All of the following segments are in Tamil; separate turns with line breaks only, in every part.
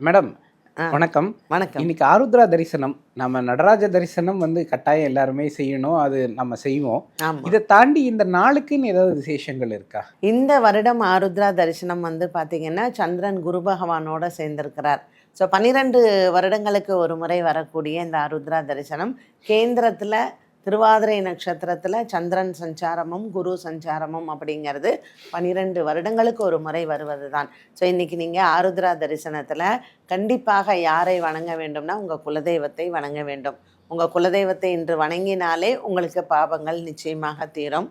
மேடம்
ஆ
வணக்கம்.
வணக்கம்.
இன்னைக்கு ஆருத்ரா தரிசனம். நம்ம நடராஜ தரிசனம் கட்டாயம் எல்லாருமே செய்யணும். அது நம்ம செய்வோம்.
ஆமா.
இத தாண்டி இந்த நாளுக்குன்னு ஏதாவது விசேஷங்கள் இருக்கா?
இந்த வருடம் ஆருத்ரா தரிசனம் பார்த்தீங்கன்னா, சந்திரன் குரு பகவானோட சேர்ந்திருக்கிறார். ஸோ 12 வருடங்களுக்கு ஒரு முறை வரக்கூடிய இந்த ஆருத்ரா தரிசனம், கேந்திரத்தில திருவாதிரை நட்சத்திரத்தில சந்திரன் சஞ்சாரமும், குரு சஞ்சாரமும் அப்படிங்கிறது 12 வருடங்களுக்கு ஒரு முறை வருவது தான். ஸோ இன்னைக்கு நீங்க ஆருத்ரா தரிசனத்தில கண்டிப்பாக யாரை வணங்க வேண்டும்னா, உங்க குலதெய்வத்தை வணங்க வேண்டும். உங்க குலதெய்வத்தை இன்று வணங்கினாலே உங்களுக்கு பாவங்கள் நிச்சயமாக தீரும்.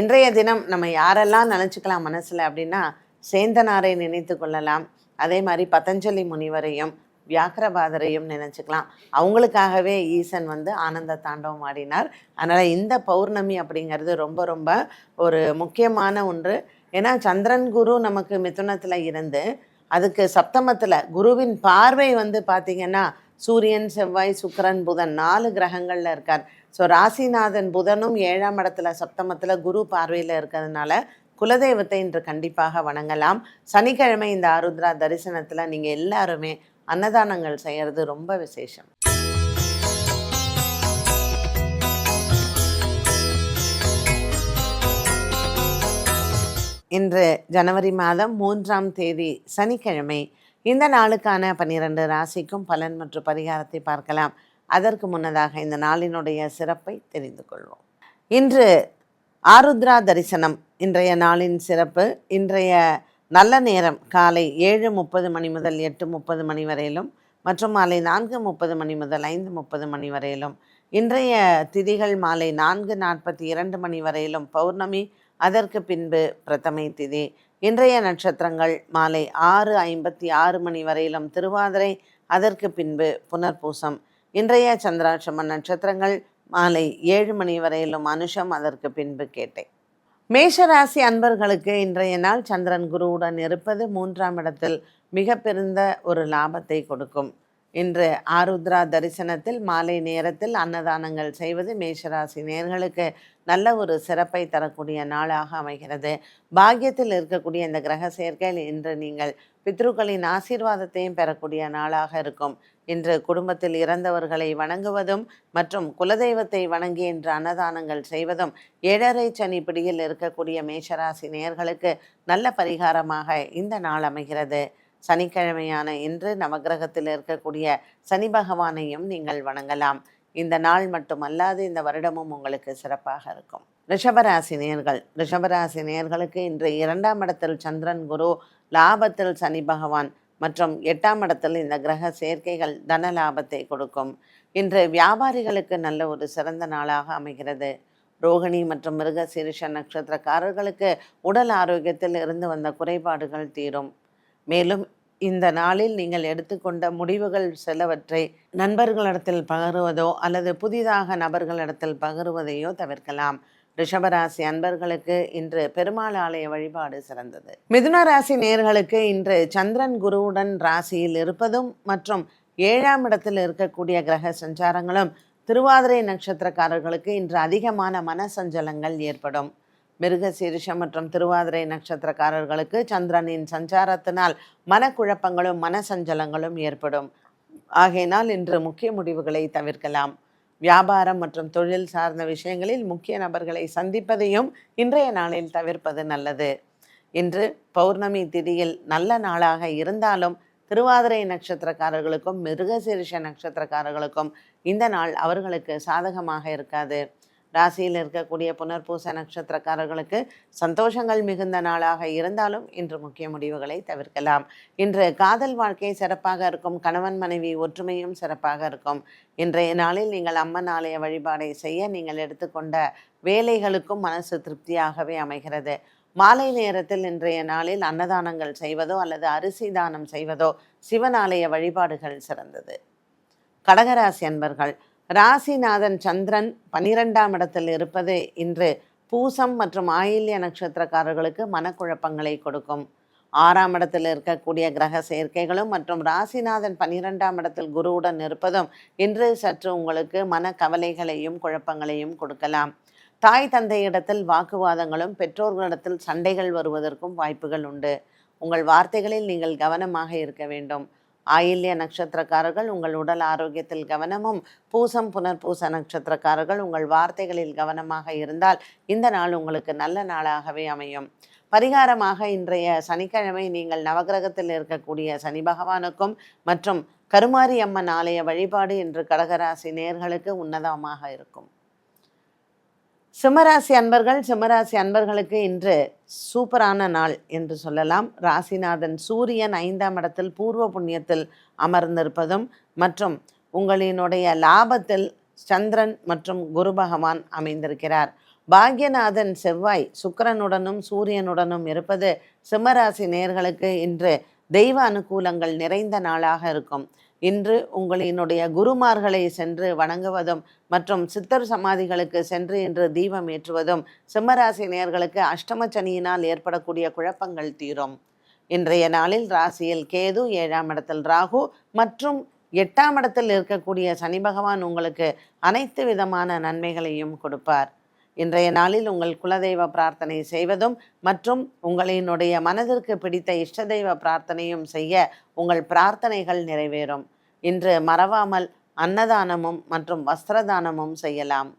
இன்றைய தினம் நம்ம யாரெல்லாம் நினச்சிக்கலாம் மனசில் அப்படின்னா, சேந்தனாரை நினைத்து கொள்ளலாம். அதே மாதிரி பதஞ்சலி முனிவரையும் வியாக்கிரபாதரையும் நினச்சிக்கலாம். அவங்களுக்காகவே ஈசன் ஆனந்த தாண்டவம் ஆடினார். அதனால் இந்த பௌர்ணமி அப்படிங்கிறது ரொம்ப ரொம்ப ஒரு முக்கியமான ஒன்று. ஏன்னா சந்திரன் குரு நமக்கு மிதுனத்தில் இருந்து அதுக்கு சப்தமத்தில் குருவின் பார்வை பார்த்திங்கன்னா சூரியன், செவ்வாய், சுக்கிரன், புதன் 4 கிரகங்களில் இருக்கார். ஸோ ராசிநாதன் புதனும் 7ஆம் இடத்துல சப்தமத்தில் குரு பார்வையில் இருக்கிறதுனால குலதெய்வத்தை இன்று கண்டிப்பாக வணங்கலாம். சனிக்கிழமை இந்த ஆருத்ரா தரிசனத்தில் நீங்கள் எல்லாருமே அன்னதானங்கள் செய்கிறது ரொம்ப விசேஷம். இன்று ஜனவரி மாதம் 3ஆம் தேதி சனிக்கிழமை. இந்த நாளுக்கான 12 ராசிக்கும் பலன் மற்றும் பரிகாரத்தை பார்க்கலாம். அதற்கு முன்னதாக இந்த நாளினுடைய சிறப்பை தெரிந்து கொள்வோம். இன்று ஆருத்ரா தரிசனம். இன்றைய நாளின் சிறப்பு, இன்றைய நல்ல நேரம் காலை 7:30 மணி முதல் 8:30 மணி வரையிலும் மற்றும் மாலை 4:30 மணி முதல் 5:30 மணி வரையிலும். இன்றைய திதிகள் மாலை 4:42 மணி வரையிலும் பௌர்ணமி, அதற்கு பின்பு பிரதமை திதி. இன்றைய நட்சத்திரங்கள் மாலை 6:56 மணி வரையிலும் திருவாதிரை, அதற்கு பின்பு புனர்பூசம். இன்றைய சந்திராட்சம நட்சத்திரங்கள் மாலை 7 மணி வரையிலும் அனுஷம், அதற்கு பின்பு கேட்டை. மேஷராசி அன்பர்களுக்கு இன்றைய நாள் சந்திரன் குருவுடன் இருப்பது 3ஆம் இடத்தில் மிக பெருந்த ஒரு லாபத்தை கொடுக்கும். இன்று ஆருத்ரா தரிசனத்தில் மாலை நேரத்தில் அன்னதானங்கள் செய்வது மேஷராசி நேயர்களுக்கு நல்ல ஒரு சிறப்பை தரக்கூடிய நாளாக அமைகிறது. பாக்கியத்தில் இருக்கக்கூடிய இந்த கிரக சேர்க்கையில் இன்று நீங்கள் பித்ருக்களின் ஆசீர்வாதத்தையும் பெறக்கூடிய நாளாக இருக்கும். இன்று குடும்பத்தில் இறந்தவர்களை வணங்குவதும் மற்றும் குலதெய்வத்தை வணங்கி இன்று அன்னதானங்கள் செய்வதும் 7.5 சனி பிடியில் இருக்கக்கூடிய மேஷராசி நேயர்களுக்கு நல்ல பரிகாரமாக இந்த நாள் அமைகிறது. சனிக்கிழமையான இன்று நவகிரகத்தில் இருக்கக்கூடிய சனி பகவானையும் நீங்கள் வணங்கலாம். இந்த நாள் மட்டுமல்லாது இந்த வருடமும் உங்களுக்கு சிறப்பாக இருக்கும். ரிஷபராசி நேயர்களுக்கு இன்று 2ஆம் இடத்தில் சந்திரன் குரு, லாபத்தில் சனி பகவான் மற்றும் 8ஆம் இடத்தில் இந்த கிரக சேர்க்கைகள் தன லாபத்தை கொடுக்கும். இன்று வியாபாரிகளுக்கு நல்ல ஒரு சிறந்த நாளாக அமைகிறது. ரோகிணி மற்றும் மிருக சீரிஷ நட்சத்திரக்காரர்களுக்கு உடல் ஆரோக்கியத்தில் இருந்து வந்த குறைபாடுகள் தீரும். மேலும் இந்த நாளில் நீங்கள் எடுத்துக்கொண்ட முடிவுகள் சிலவற்றை நண்பர்களிடத்தில் பகிர்வதோ அல்லது புதிதாக நபர்களிடத்தில் பகிர்வதையோ தவிர்க்கலாம். ரிஷபராசி அன்பர்களுக்கு இன்று பெருமாள் ஆலய வழிபாடு சிறந்தது. மிதுன ராசி நேயர்களுக்கு இன்று சந்திரன் குருவுடன் ராசியில் இருப்பதும் மற்றும் 7ஆம் இடத்தில் இருக்கக்கூடிய கிரக சஞ்சாரங்களும் திருவாதிரை நட்சத்திரக்காரர்களுக்கு இன்று அதிகமான மனசஞ்சலங்கள் ஏற்படும். மிருக சீரிஷம் மற்றும் திருவாதிரை நட்சத்திரக்காரர்களுக்கு சந்திரனின் சஞ்சாரத்தினால் மனக்குழப்பங்களும் மனசஞ்சலங்களும் ஏற்படும். ஆகையினால் இன்று முக்கிய முடிவுகளை தவிர்க்கலாம். வியாபாரம் மற்றும் தொழில் சார்ந்த விஷயங்களில் முக்கிய நபர்களை சந்திப்பதையும் இன்றைய நாளில் தவிர்ப்பது நல்லது. இன்று பௌர்ணமி திதியில் நல்ல நாளாக இருந்தாலும் திருவாதிரை நட்சத்திரக்காரர்களுக்கும் மிருகசீரிஷ நட்சத்திரக்காரர்களுக்கும் இந்த நாள் அவர்களுக்கு சாதகமாக இருக்காது. ராசியில் இருக்கக்கூடிய புனர்பூச நட்சத்திரக்காரர்களுக்கு சந்தோஷங்கள் மிகுந்த நாளாக இருந்தாலும் இன்று முக்கிய முடிவுகளை தவிர்க்கலாம். இன்று காதல் வாழ்க்கை சிறப்பாக இருக்கும். கணவன் மனைவி ஒற்றுமையும் சிறப்பாக இருக்கும். இன்றைய நாளில் நீங்கள் அம்மன் ஆலய வழிபாடை செய்ய நீங்கள் எடுத்துக்கொண்ட வேலைகளுக்கும் மனசு திருப்தியாகவே அமைகிறது. மாலை நேரத்தில் இன்றைய நாளில் அன்னதானங்கள் செய்வதோ அல்லது அரிசி தானம் செய்வதோ சிவனாலய வழிபாடுகள் சிறந்தது. கடகராசி அன்பர்கள், ராசிநாதன் சந்திரன் 12ஆம் இடத்தில் இருப்பது இன்று பூசம் மற்றும் ஆயில்ய நட்சத்திரக்காரர்களுக்கு மனக்குழப்பங்களை கொடுக்கும். 6ஆம் இடத்தில் இருக்கக்கூடிய கிரக சேர்க்கைகளும் மற்றும் ராசிநாதன் 12ஆம் இடத்தில் குருவுடன் இருப்பதும் இன்று சற்று உங்களுக்கு மன கவலைகளையும் குழப்பங்களையும் கொடுக்கலாம். தாய் தந்தையிடத்தில் வாக்குவாதங்களும் பெற்றோர்களிடத்தில் சண்டைகள் வருவதற்கும் வாய்ப்புகள் உண்டு. உங்கள் வார்த்தைகளில் நீங்கள் கவனமாக இருக்க வேண்டும். ஆயில்ய நட்சத்திரக்காரர்கள் உங்கள் உடல் ஆரோக்கியத்தில் கவனமும், பூசம் புனர்பூச நட்சத்திரக்காரர்கள் உங்கள் வார்த்தைகளில் கவனமாக இருந்தால் இந்த நாள் உங்களுக்கு நல்ல நாளாகவே அமையும். பரிகாரமாக இன்றைய சனிக்கிழமை நீங்கள் நவகிரகத்தில் இருக்கக்கூடிய சனி பகவானுக்கும் மற்றும் கருமாரி அம்மன் ஆலய வழிபாடு இன்று கடகராசி நேயர்களுக்கு உன்னதமாக இருக்கும். சிம்மராசி அன்பர்களுக்கு இன்று சூப்பரான நாள் என்று சொல்லலாம். ராசிநாதன் சூரியன் 5ஆம் இடத்தில் பூர்வ புண்ணியத்தில் அமர்ந்திருப்பதும் மற்றும் உங்களினுடைய லாபத்தில் சந்திரன் மற்றும் குரு பகவான் அமைந்திருக்கிறார். பாக்யநாதன் செவ்வாய் சுக்கிரனுடனும் சூரியனுடனும் இருப்பது சிம்மராசி நேயர்களுக்கு இன்று தெய்வ அனுகூலங்கள் நிறைந்த நாளாக இருக்கும். இன்று உங்களினுடைய குருமார்களை சென்று வணங்குவதும் மற்றும் சித்தர் சமாதிகளுக்கு சென்று இன்று தீபம் ஏற்றுவதும் சிம்மராசி நேயர்களுக்கு அஷ்டம சனியினால் ஏற்படக்கூடிய குழப்பங்கள் தீரும். இன்றைய நாளில் ராசியில் கேது, 7ஆம் இடத்தில் ராகு மற்றும் 8ஆம் இடத்தில் இருக்கக்கூடிய சனி பகவான் உங்களுக்கு அனைத்து விதமான நன்மைகளையும் கொடுப்பார். இன்றைய நாளில் உங்கள் குலதெய்வ பிரார்த்தனை செய்வதும் மற்றும் உங்களினுடைய மனதிற்கு பிடித்த இஷ்ட தெய்வ பிரார்த்தனையும் செய்ய உங்கள் பிரார்த்தனைகள் நிறைவேறும். இன்று மறவாமல் அன்னதானமும் மற்றும் வஸ்திரதானமும் செய்யலாம்.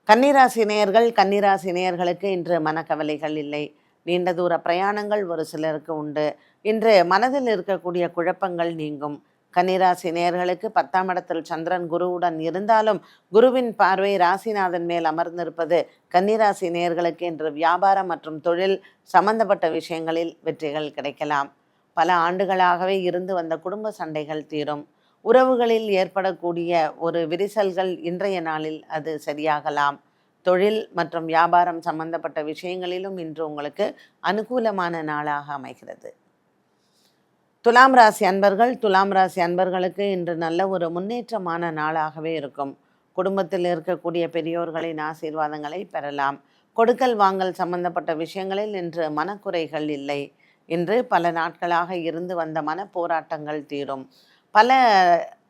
கன்னிராசி நேயர்களுக்கு இன்று மனக்கவலைகள் இல்லை. நீண்ட தூர பிரயாணங்கள் ஒரு சிலருக்கு உண்டு. இன்று மனதில் இருக்கக்கூடிய குழப்பங்கள் நீங்கும். கன்னிராசி நேயர்களுக்கு 10ஆம் இடத்தில் சந்திரன் குருவுடன் இருந்தாலும் குருவின் பார்வை ராசிநாதன் மேல் அமர்ந்திருப்பது கன்னிராசி நேயர்களுக்கு இன்று வியாபாரம் மற்றும் தொழில் சம்பந்தப்பட்ட விஷயங்களில் வெற்றிகள் கிடைக்கலாம். பல ஆண்டுகளாகவே இருந்து வந்த குடும்ப சண்டைகள் தீரும். உறவுகளில் ஏற்படக்கூடிய ஒரு விரிசல்கள் இன்றைய நாளில் அது சரியாகலாம். தொழில் மற்றும் வியாபாரம் சம்பந்தப்பட்ட விஷயங்களிலும் இன்று உங்களுக்கு அனுகூலமான நாளாக அமைகிறது. துலாம் ராசி அன்பர்களுக்கு இன்று நல்ல ஒரு முன்னேற்றமான நாளாகவே இருக்கும். குடும்பத்தில் இருக்கக்கூடிய பெரியோர்களின் ஆசீர்வாதங்களை பெறலாம். கொடுக்கல் வாங்கல் சம்பந்தப்பட்ட விஷயங்களில் இன்று மனக்குறைகள் இல்லை. இன்று பல நாட்களாக இருந்து வந்த மன போராட்டங்கள் தீரும். பல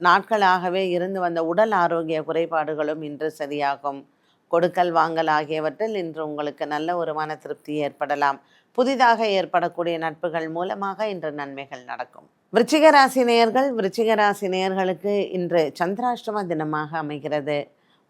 நாட்களாகவே இருந்து வந்த உடல் ஆரோக்கிய குறைபாடுகளும் இன்று சரியாகும். கொடுக்கல் வாங்கல் ஆகியவற்றில் இன்று உங்களுக்கு நல்ல ஒரு மன திருப்தி ஏற்படலாம். புதிதாக ஏற்படக்கூடிய நட்புகள் மூலமாக இன்று நன்மைகள் நடக்கும். விருச்சிக ராசி நேயர்களுக்கு இன்று சந்திராஷ்டம தினமாக அமைகிறது.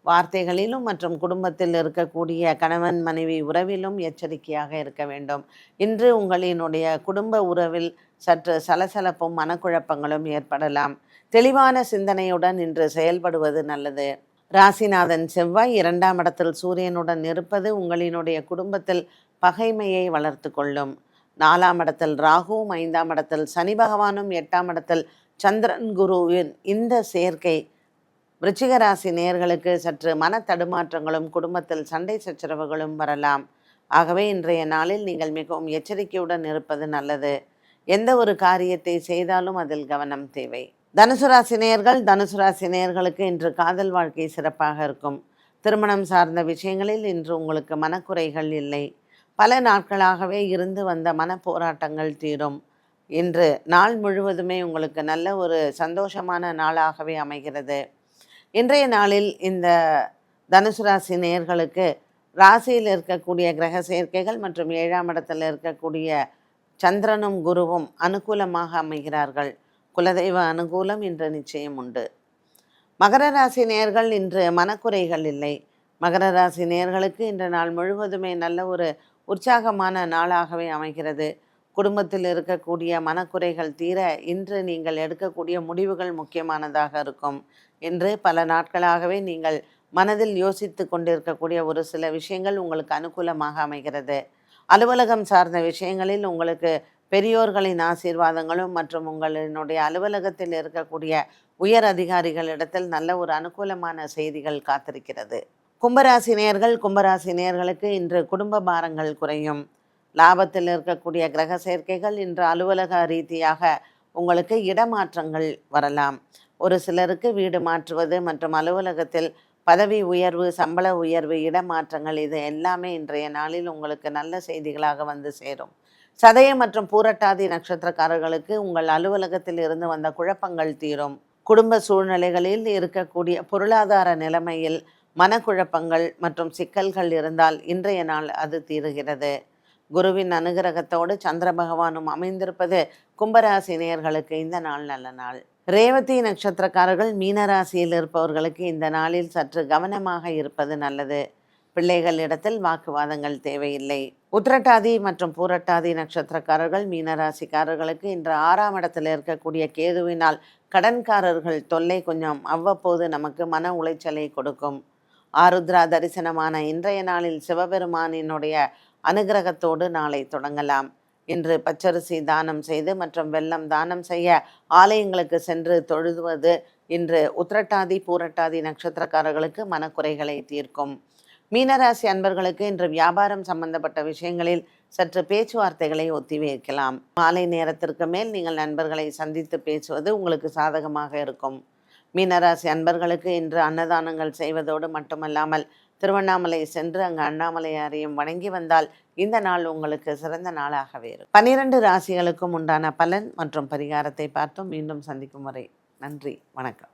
வார்த்தைகளிலும் மற்றும் குடும்பத்தில் இருக்கக்கூடிய கணவன் மனைவி உறவிலும் எச்சரிக்கையாக இருக்க வேண்டும். இன்று உங்களினுடைய குடும்ப உறவில் சற்று சலசலப்பும் மனக்குழப்பங்களும் ஏற்படலாம். தெளிவான சிந்தனையுடன் இன்று செயல்படுவது நல்லது. ராசிநாதன் செவ்வாய் 2ஆம் இடத்தில் சூரியனுடன் இருப்பது உங்களினுடைய குடும்பத்தில் பகைமையை வளர்த்து கொள்ளும். 4ஆம் இடத்தில் ராகுவும் 5ஆம் இடத்தில் சனி பகவானும் 8ஆம் இடத்தில் சந்திரன் குருவின் இந்த சேர்க்கை விருச்சிக ராசி நேயர்களுக்கு சற்று மன தடுமாற்றங்களும் குடும்பத்தில் சண்டை சச்சரவுகளும் வரலாம். ஆகவே இன்றைய நாளில் நீங்கள் மிகவும் எச்சரிக்கையுடன் இருப்பது நல்லது. எந்த ஒரு காரியத்தை செய்தாலும் அதில் கவனம் தேவை. தனுசு ராசி நேயர்களுக்கு இன்று காதல் வாழ்க்கை சிறப்பாக இருக்கும். திருமணம் சார்ந்த விஷயங்களில் இன்று உங்களுக்கு மனக்குறைகள் இல்லை. பல நாட்களாகவே இருந்து வந்த மன போராட்டங்கள் தீரும். இன்று நாள் முழுவதுமே உங்களுக்கு நல்ல ஒரு சந்தோஷமான நாளாகவே அமைகிறது. இன்றைய நாளில் இந்த தனுசு ராசி நேயர்களுக்கு ராசியில் இருக்கக்கூடிய கிரக சேர்க்கைகள் மற்றும் 7ஆம் இடத்தில் இருக்கக்கூடிய சந்திரனும் குருவும் அனுகூலமாக அமைகிறார்கள். குலதெய்வ அனுகூலம் இன்று நிச்சயம் உண்டு. மகர ராசி நேயர்கள் இன்று மனக்குறைகள் இல்லை. மகர ராசி நேயர்களுக்கு இன்று நாள் முழுவதுமே நல்ல ஒரு உற்சாகமான நாளாகவே அமைகிறது. குடும்பத்தில் இருக்கக்கூடிய மனக்குறைகள் தீர இன்று நீங்கள் எடுக்கக்கூடிய முடிவுகள் முக்கியமானதாக இருக்கும். இன்று பல நாட்களாகவே நீங்கள் மனதில் யோசித்து கொண்டிருக்கக்கூடிய ஒரு சில விஷயங்கள் உங்களுக்கு அனுகூலமாக அமைகிறது. அலுவலகம் சார்ந்த விஷயங்களில் உங்களுக்கு பெரியோர்களின் ஆசீர்வாதங்களும் மற்றும் உங்களினுடைய அலுவலகத்தில் இருக்கக்கூடிய உயர் அதிகாரிகளிடத்தில் நல்ல ஒரு அனுகூலமான செய்திகள் காத்திருக்கிறது. கும்பராசி நேயர்களுக்கு இன்று குடும்ப பாரங்கள் குறையும். லாபத்தில் இருக்கக்கூடிய கிரக சேர்க்கைகள் இன்று அலுவலக ரீதியாக உங்களுக்கு இடமாற்றங்கள் வரலாம். ஒரு சிலருக்கு வீடு மாற்றுவது மற்றும் அலுவலகத்தில் பதவி உயர்வு, சம்பள உயர்வு, இடமாற்றங்கள் இது எல்லாமே இன்றைய நாளில் உங்களுக்கு நல்ல செய்திகளாக வந்து சேரும். சதயம் மற்றும் பூரட்டாதி நட்சத்திரக்காரர்களுக்கு உங்கள் அலுவலகத்தில் இருந்து வந்த குழப்பங்கள் தீரும். குடும்ப சூழ்நிலைகளில் இருக்கக்கூடிய பொருளாதார நிலைமையில் மனக்குழப்பங்கள் மற்றும் சிக்கல்கள் இருந்தால் இன்றைய நாள் அது தீருகிறது. குருவின் அனுகிரகத்தோடு சந்திர பகவானும் அமைந்திருப்பது கும்பராசி நேயர்களுக்கு இந்த நாள் நல்ல நாள். ரேவதி நட்சத்திரக்காரர்கள் மீனராசியில் இருப்பவர்களுக்கு இந்த நாளில் சற்று கவனமாக இருப்பது நல்லது. பிள்ளைகளிடத்தில் வாக்குவாதங்கள் தேவையில்லை. உத்திரட்டாதி மற்றும் பூரட்டாதி நட்சத்திரக்காரர்கள் மீனராசிக்காரர்களுக்கு இன்று 6ஆம் இடத்தில் இருக்கக்கூடிய கேதுவினால் கடன்காரர்கள் தொல்லை கொஞ்சம் அவ்வப்போது நமக்கு மன உளைச்சலை கொடுக்கும். ஆருத்ரா தரிசனமான இன்றைய நாளில் சிவபெருமானினுடைய அனுகிரகத்தோடு நாளை தொடங்கலாம். இன்று பச்சரிசி தானம் செய்து மற்றும் வெல்லம் தானம் செய்ய ஆலயங்களுக்கு சென்று தொழுதுவது இன்று உத்திரட்டாதி பூரட்டாதி நட்சத்திரக்காரர்களுக்கு மனக்குறைகளை தீர்க்கும். மீனராசி அன்பர்களுக்கு இன்று வியாபாரம் சம்பந்தப்பட்ட விஷயங்களில் சற்று பேச்சுவார்த்தைகளை ஒத்திவைக்கலாம். மாலை நேரத்திற்கு மேல் நீங்கள் நண்பர்களை சந்தித்து பேசுவது உங்களுக்கு சாதகமாக இருக்கும். மீனராசி அன்பர்களுக்கு இன்று அன்னதானங்கள் செய்வதோடு மட்டுமல்லாமல் திருவண்ணாமலை சென்று அங்கு அண்ணாமலையாரையும் வணங்கி வந்தால் இந்த நாள் உங்களுக்கு சிறந்த நாளாகவே இருக்கும். 12 ராசிகளுக்கும் உண்டான பலன் மற்றும் பரிகாரத்தை பார்த்தோம். மீண்டும் சந்திக்கும் வரை நன்றி, வணக்கம்.